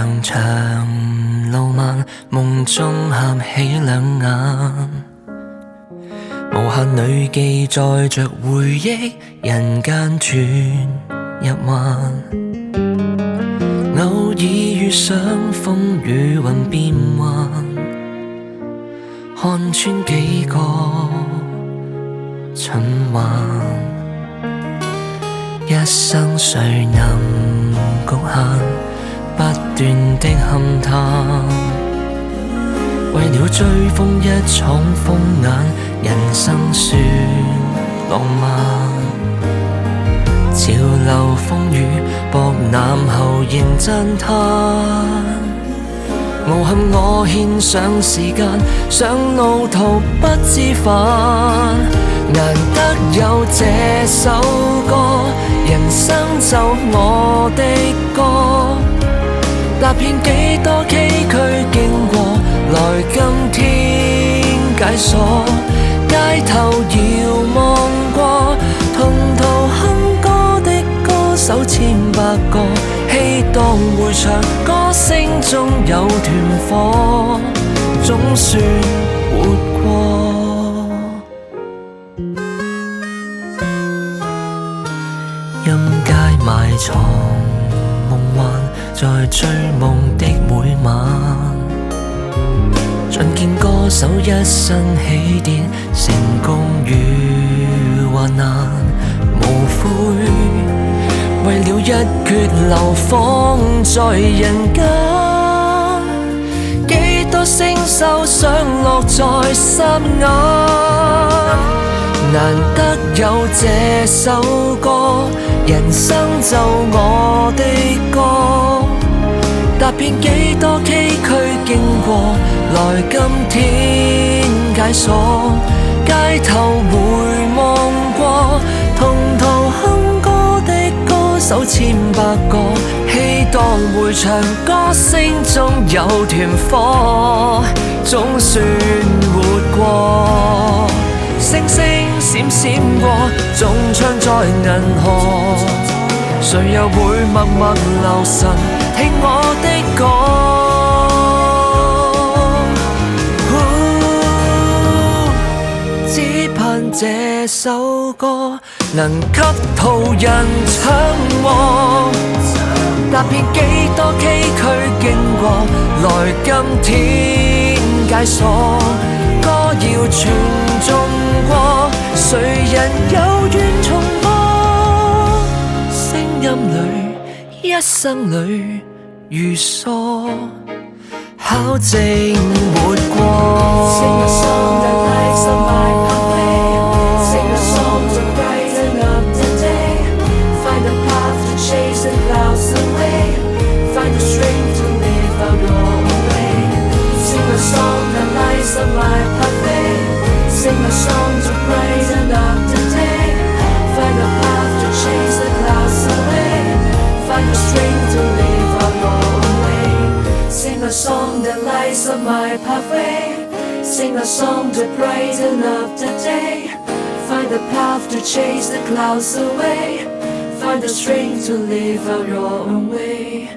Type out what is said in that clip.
長長路漫，夢中合起兩眼，無限裏記載着回憶，人間轉一彎。偶爾遇上風雨雲變幻，看穿幾個循環。一生誰能局限，不斷的勘探，為了追風一闖風眼，人生算浪漫。潮流風雨博覽後仍讚嘆，無憾我獻上時間，上路途不知返。難得有這首歌，人生就我的歌，踏遍幾多崎嶇經過，來今天解鎖。街頭遙望過，同途哼歌的歌手千百個，希當會場歌聲中有團火，總算活過。陰街埋藏夢幻，在追夢的每晚，盡見歌手一生起跌，成功與患難，無悔為了一闕流放在人間，幾多星宿上落在霎眼。難得有這首歌，人生就我的歌，踏遍幾多崎嶇經過，來今天解鎖。街頭回望過，同途哼歌的歌手千百個，希當會場歌聲中有團火，總算活過。星星閃閃過，中槍在銀河，誰又會默默留神聽我的歌？只盼這首歌能給途人唱和，踏遍幾多崎嶇經過，來今天解鎖。歌謠傳頌過，誰人有緣重播？聲音裏，一生裏如梭，考證活過。Sing a song to brighten up the day. Find a path to chase the clouds away. Find the strength to live out your own way. Sing a song that lights up my pathway. Sing a song to brighten up the day. Find a path to chase the clouds away. Find the strength to live out your own way.